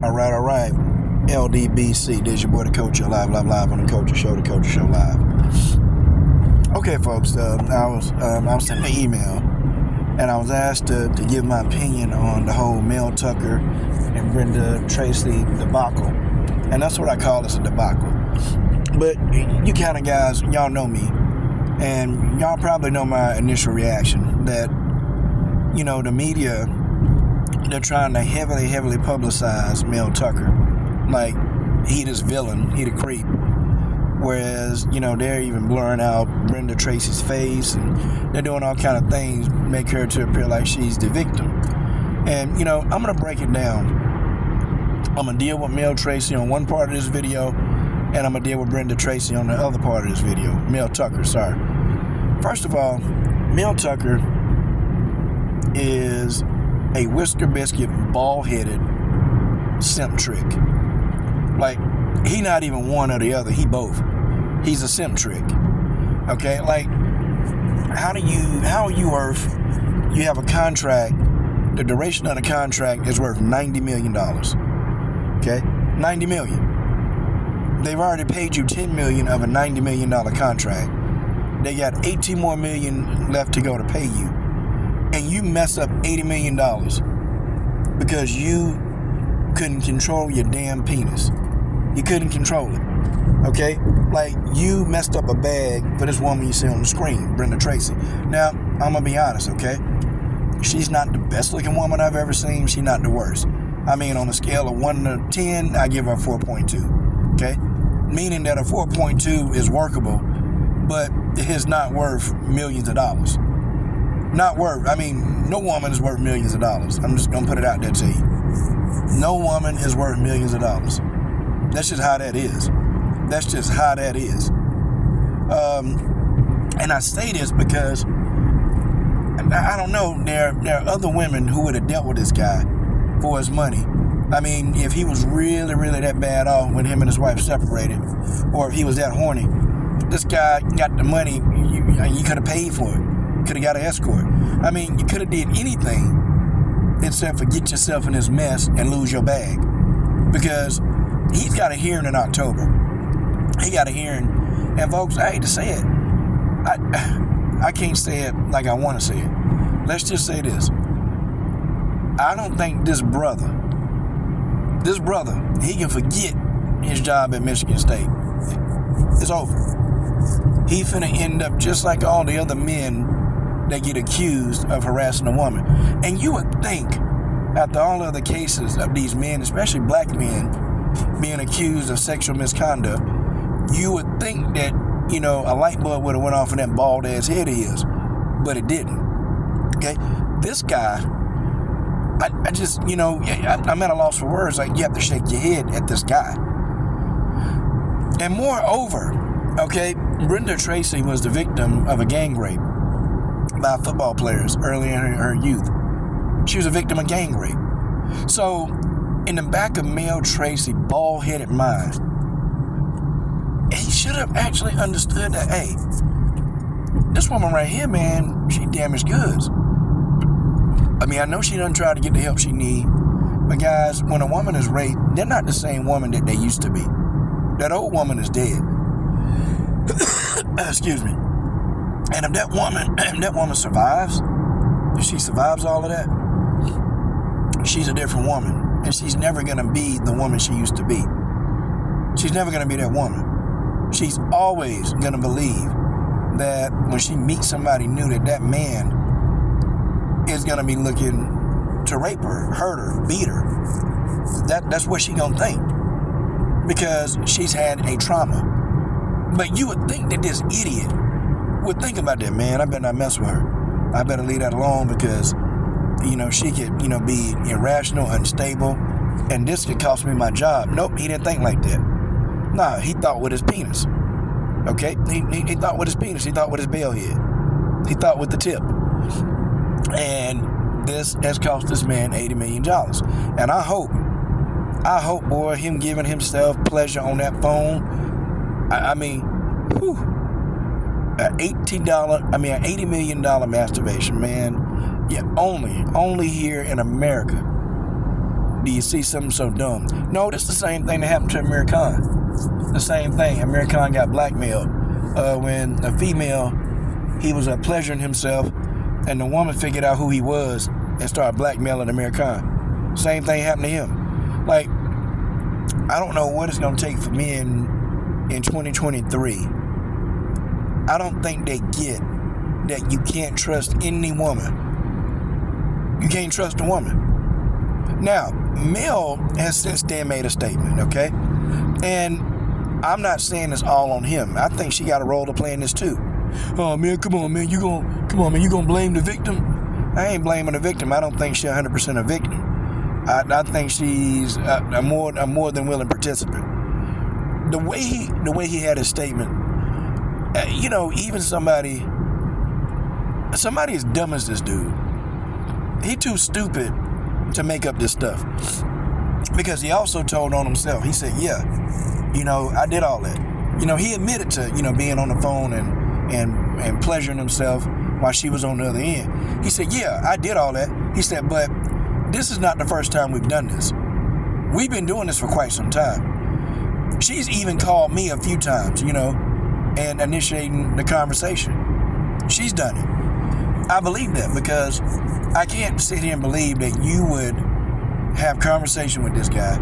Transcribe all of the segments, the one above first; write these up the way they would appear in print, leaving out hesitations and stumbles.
All right. LDBC, this is your boy, the Coach Show Live on the Coach Show, Live. Okay, folks, I was sent an email, and I was asked to give my opinion on the whole Mel Tucker and Brenda Tracy debacle, and that's what I call this, a debacle. But you kind of guys, y'all know me, and y'all probably know my initial reaction that, you know, the media, they're trying to heavily publicize Mel Tucker like he this villain, he the creep, whereas, you know, they're even blurring out Brenda Tracy's face, and they're doing all kind of things to make her to appear like she's the victim. And, you know, I'm going to break it down. I'm going to deal with Mel Tracy on one part of this video, and I'm going to deal with Brenda Tracy on the other part of this video. Mel Tucker, sorry. First of all, Mel Tucker is a whisker biscuit, bald-headed simp trick. Like, he not even one or the other, he both. He's a simp trick. Okay, like, how are you worth, you have a contract, the duration of the contract is worth $90 million. Okay, $90 million. They've already paid you $10 million of a $90 million contract. They got 18 more million left to go to pay you. And you mess up $80 million because you couldn't control your damn penis. You couldn't control it. Okay? Like, you messed up a bag for this woman you see on the screen, Brenda Tracy. Now, I'm going to be honest, okay? She's not the best looking woman I've ever seen. She's not the worst. I mean, on a scale of 1 to 10, I give her a 4.2. Okay? Meaning that a 4.2 is workable, but it's not worth millions of dollars. Not worth, I mean, no woman is worth millions of dollars. I'm just going to put it out there to you. No woman is worth millions of dollars. That's just how that is. That's just how that is. And I say this because, I don't know, there are other women who would have dealt with this guy for his money. I mean, if he was really that bad off when him and his wife separated, or if he was that horny, this guy got the money, you could have paid for it. Could have got an escort. I mean, you could have did anything except for get yourself in this mess and lose your bag. Because he's got a hearing in October. He got a hearing. And folks, I hate to say it. I can't say it like I want to say it. Let's just say this. I don't think this brother, he can forget his job at Michigan State. It's over. He finna end up just like all the other men that get accused of harassing a woman. And you would think, after all of the cases of these men, especially black men, being accused of sexual misconduct, you would think that, you know, a light bulb would have went off in that bald ass head of his, but it didn't. Okay? This guy, I just, you know, I'm at a loss for words. Like, you have to shake your head at this guy. And moreover, okay, Brenda Tracy was the victim of a gang rape by football players early in her youth. She was a victim of gang rape. So, in the back of Mel Tracy's bald-headed mind, he should have actually understood that, hey, this woman right here, man, she damaged goods. I mean, I know she done tried to get the help she need, but guys, when a woman is raped, they're not the same woman that they used to be. That old woman is dead. Excuse me. And if that woman survives, if she survives all of that, she's a different woman. And she's never going to be the woman she used to be. She's never going to be that woman. She's always going to believe that when she meets somebody new, that man is going to be looking to rape her, hurt her, beat her. That's what she's going to think. Because she's had a trauma. But you would think that this idiot would think about that, man. I better not mess with her. I better leave that alone because, you know, she could, you know, be irrational, unstable, and this could cost me my job. Nope, he didn't think like that. Nah, he thought with his penis. Okay? He thought with his penis. He thought with his bail head. He thought with the tip. And this has cost this man $80 million. And I hope, boy, him giving himself pleasure on that phone, I mean, whew, an $80 million masturbation, man. Yeah, only here in America do you see something so dumb? No, it's the same thing that happened to Amir Khan. The same thing. Amir Khan got blackmailed when a female, he was pleasuring himself, and the woman figured out who he was and started blackmailing Amir Khan. Same thing happened to him. Like, I don't know what it's going to take for men in 2023. I don't think they get that you can't trust any woman. You can't trust a woman. Now, Mel has since then made a statement, okay? And I'm not saying it's all on him. I think she got a role to play in this too. Oh man, come on man, you gonna blame the victim? I ain't blaming the victim. I don't think she's 100% a victim. I think she's a more than willing participant. The way he had his statement, even somebody as dumb as this dude, he too stupid to make up this stuff. Because he also told on himself. He said, yeah, I did all that. He admitted to, being on the phone and pleasuring himself while she was on the other end. He said, yeah, I did all that. He said, but this is not the first time we've done this. We've been doing this for quite some time. She's even called me a few times, and initiating the conversation. She's done it. I believe that because I can't sit here and believe that you would have conversation with this guy.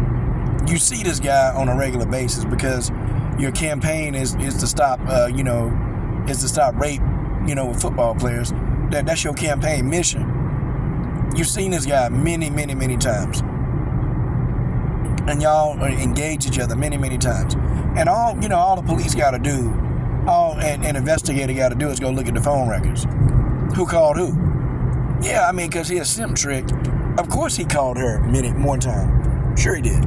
You see this guy on a regular basis because your campaign is to stop, is to stop rape, with football players. That's your campaign mission. You've seen this guy many, many, many times. And y'all engage each other many, many times. And all the police got to do, an investigator got to do is go look at the phone records. Who called who? Yeah, because he has Imptrick. Of course he called her more time. Sure he did.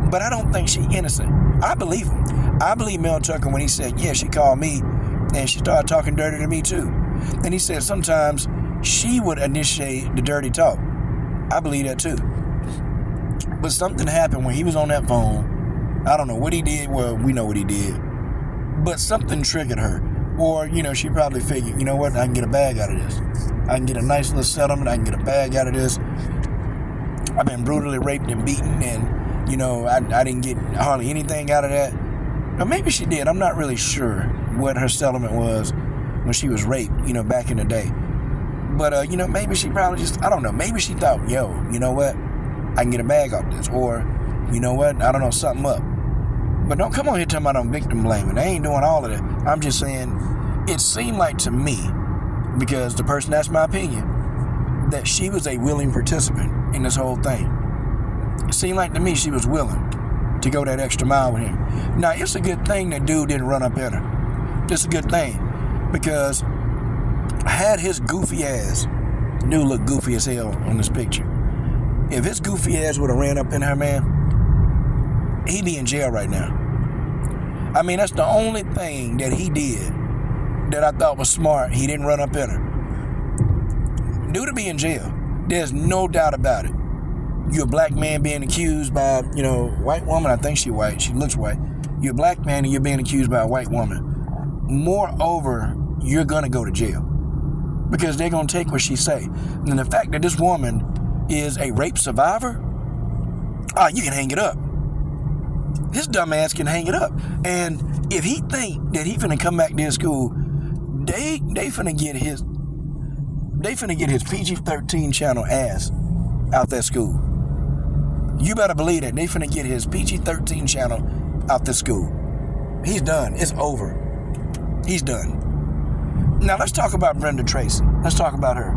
But I don't think she's innocent. I believe him. I believe Mel Tucker when he said, yeah, she called me and she started talking dirty to me too. And he said sometimes she would initiate the dirty talk. I believe that too. But something happened when he was on that phone. I don't know what he did. Well, we know what he did. But something triggered her. Or, she probably figured, you know what, I can get a bag out of this. I can get a nice little settlement. I can get a bag out of this. I've been brutally raped and beaten, and, I didn't get hardly anything out of that. Or maybe she did. I'm not really sure what her settlement was when she was raped, back in the day. But, maybe she probably just, I don't know. Maybe she thought, you know what, I can get a bag off this. Or, you know what, I don't know, something up. But don't come on here talking about I'm victim blaming. They ain't doing all of that. I'm just saying, it seemed like to me, because the person that's my opinion, that she was a willing participant in this whole thing. It seemed like to me she was willing to go that extra mile with him. Now, it's a good thing that dude didn't run up at her. It's a good thing. Because had his goofy ass, dude looked goofy as hell on this picture. If his goofy ass would have ran up in her, man, he'd be in jail right now. That's the only thing that he did that I thought was smart. He didn't run up in her. Dude to be in jail. There's no doubt about it. You're a black man being accused by, white woman. I think she's white. She looks white. You're a black man and you're being accused by a white woman. Moreover, you're going to go to jail. Because they're going to take what she say. And the fact that this woman is a rape survivor, you can hang it up. His dumb ass can hang it up. And if he think that he finna come back to his school, they finna get his PG-13 channel ass out that school. You better believe that. They finna get his PG-13 channel out the school. He's done. It's over. He's done. Now let's talk about Brenda Tracy. Let's talk about her.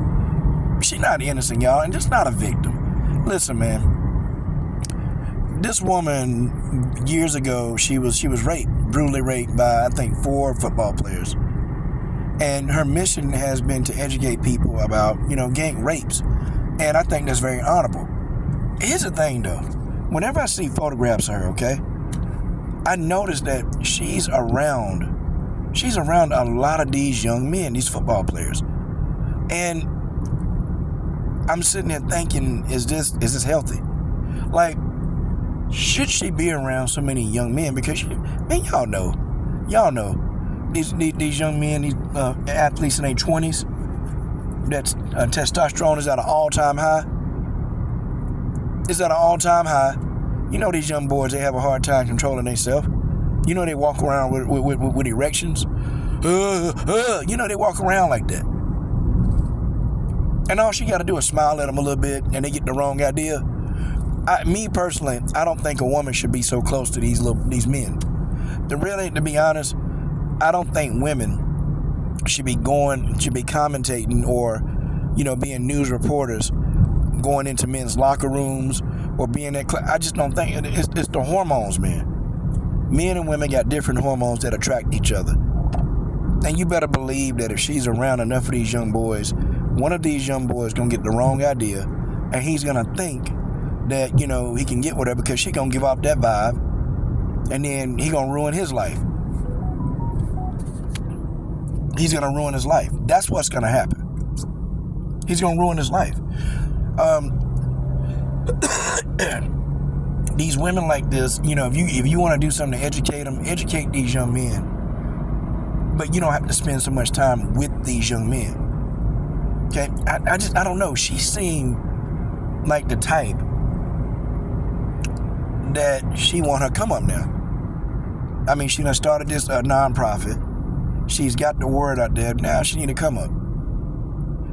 She's not innocent, y'all, and just not a victim. Listen, man. This woman, years ago, she was raped, brutally raped by, I think, 4 football players. And her mission has been to educate people about, gang rapes. And I think that's very honorable. Here's the thing, though. Whenever I see photographs of her, okay, I notice that she's around a lot of these young men, these football players. And I'm sitting there thinking, is this healthy? Like, should she be around so many young men? Because, y'all know, these young men, these athletes in their 20s, that testosterone is at an all-time high. is at an all-time high. You know these young boys, they have a hard time controlling themselves. You know they walk around with erections. You know they walk around like that. And all she got to do is smile at them a little bit and they get the wrong idea. Me personally, I don't think a woman should be so close to these men. To be honest, I don't think women should be commentating or, being news reporters going into men's locker rooms or being that. I just don't think it's the hormones, man. Men and women got different hormones that attract each other. And you better believe that if she's around enough of these young boys, one of these young boys gonna get the wrong idea, and he's gonna think that, he can get with her because she gonna give off that vibe, and then he gonna ruin his life. He's gonna ruin his life. That's what's gonna happen. He's gonna ruin his life. These women like this, if you want to do something to educate them, educate these young men. But you don't have to spend so much time with these young men. Okay? I don't know. She seemed like the type that she want her come up now. I mean, she done started this nonprofit. She's got the word out there. Now she need to come up.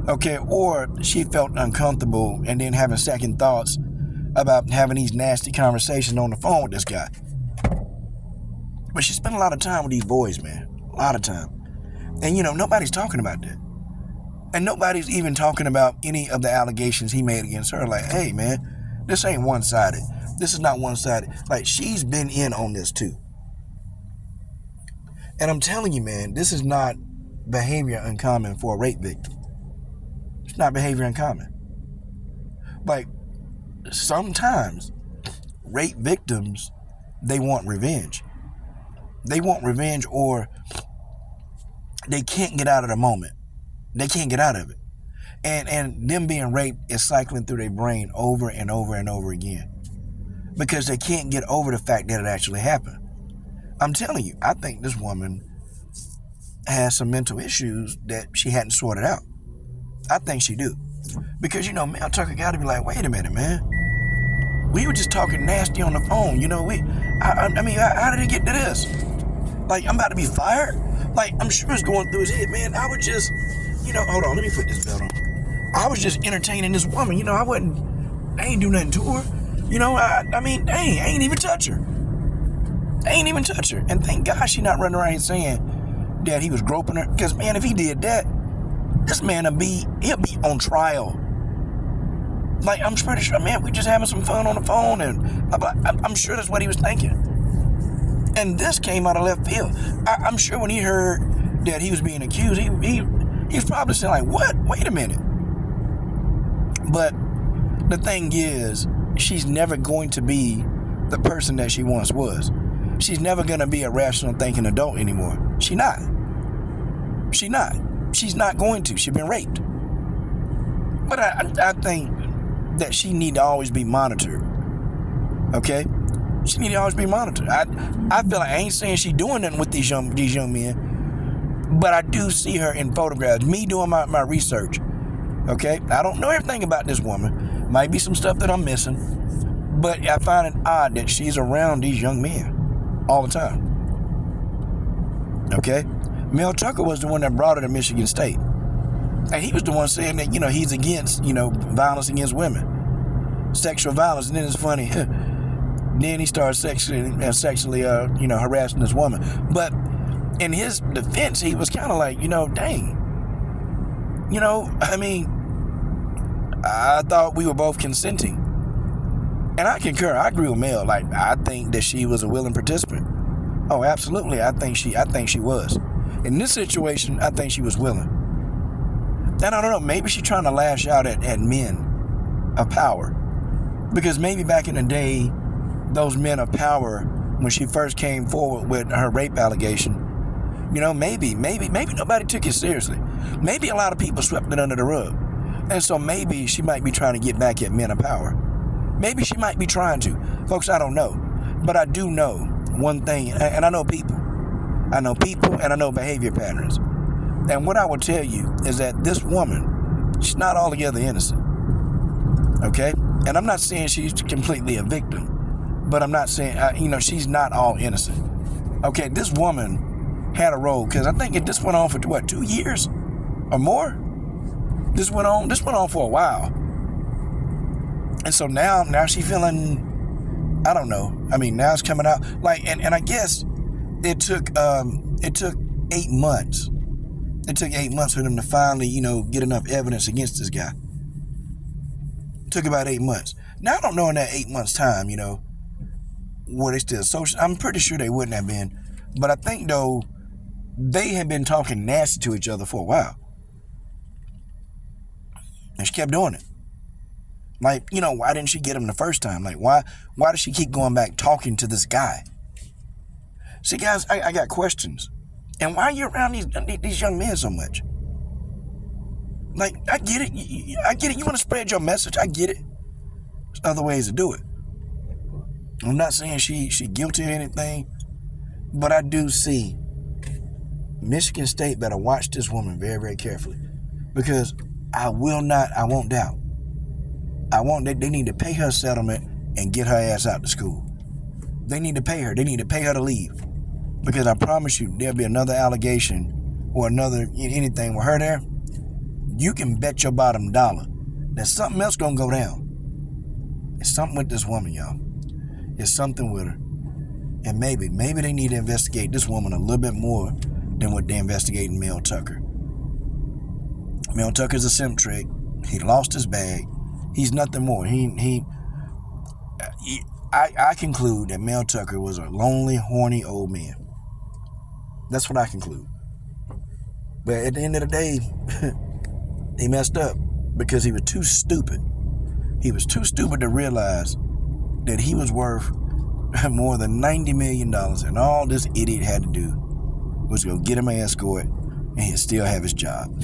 Okay? Or she felt uncomfortable and then having second thoughts about having these nasty conversations on the phone with this guy. But she spent a lot of time with these boys, man. A lot of time. And, nobody's talking about that. And nobody's even talking about any of the allegations he made against her. Like, hey, man, this ain't one-sided. This is not one-sided. Like, she's been in on this, too. And I'm telling you, man, this is not behavior uncommon for a rape victim. It's not behavior uncommon. Like, sometimes rape victims, they want revenge. They want revenge, or they can't get out of the moment. They can't get out of it. And them being raped is cycling through their brain over and over and over again. Because they can't get over the fact that it actually happened. I'm telling you, I think this woman has some mental issues that she hadn't sorted out. I think she do. Because, Mel Tucker got to be like, wait a minute, man. We were just talking nasty on the phone. How did it get to this? Like, I'm about to be fired? Like, I'm sure it's going through his head, man. I was just, hold on, let me put this belt on. I was just entertaining this woman. I ain't do nothing to her. I ain't even touch her. And thank God she not running around here saying that he was groping her. Because, man, if he did that, this man he'll be on trial. Like, I'm pretty sure, man, we just having some fun on the phone, and I'm sure that's what he was thinking. And this came out of left field. I'm sure when he heard that he was being accused, he was probably saying, like, what? Wait a minute. But the thing is, she's never going to be the person that she once was. She's never going to be a rational thinking adult anymore. She's not. She's not going to. She's been raped. But I think that she need to always be monitored. Okay? She need to always be monitored. I feel like I ain't saying she doing nothing with these young men, but I do see her in photographs. Me doing my research. Okay? I don't know everything about this woman. Might be some stuff that I'm missing, but I find it odd that she's around these young men all the time. Okay? Mel Tucker was the one that brought her to Michigan State. And he was the one saying that, he's against, violence against women. Sexual violence. And then it's funny. Then he started sexually harassing this woman. But in his defense, he was kind of like, dang. I thought we were both consenting. And I concur. I agree with Mel. Like, I think that she was a willing participant. Oh, absolutely. I think she was. In this situation, I think she was willing. And I don't know, maybe she's trying to lash out at men of power. Because maybe back in the day, those men of power, when she first came forward with her rape allegation, maybe nobody took it seriously. Maybe a lot of people swept it under the rug. And so maybe she might be trying to get back at men of power. Maybe she might be trying to. Folks, I don't know. But I do know one thing, and I know people. I know people and I know behavior patterns. And what I will tell you is that this woman, she's not altogether innocent. Okay? And I'm not saying she's completely a victim, but I'm not saying, she's not all innocent. Okay, this woman had a role, because I think this went on for, 2 years or more? This went on for a while. And so now she's feeling, I don't know. I mean, now it's coming out. And I guess it took 8 months. It took 8 months for them to finally, get enough evidence against this guy. It took about 8 months. Now, I don't know in that 8 months' time, were they still social? I'm pretty sure they wouldn't have been. But I think, though, they had been talking nasty to each other for a while. And she kept doing it. Why didn't she get him the first time? Why does she keep going back talking to this guy? See, guys, I got questions. And why are you around these young men so much? I get it. I get it. You want to spread your message. I get it. There's other ways to do it. I'm not saying she guilty of anything, but I do see Michigan State better watch this woman very, very carefully, because I won't doubt. They need to pay her settlement and get her ass out to school. They need to pay her. They need to pay her to leave. Because I promise you, there'll be another allegation or anything with her there. You can bet your bottom dollar that something else gonna go down. It's something with this woman, y'all. It's something with her. And maybe they need to investigate this woman a little bit more than what they're investigating Mel Tucker. Mel Tucker's a simp trick. He lost his bag. He's nothing more. I conclude that Mel Tucker was a lonely, horny old man. That's what I conclude. But at the end of the day, he messed up because he was too stupid. He was too stupid to realize that he was worth more than $90 million, and all this idiot had to do was go get him an escort, and he'd still have his job.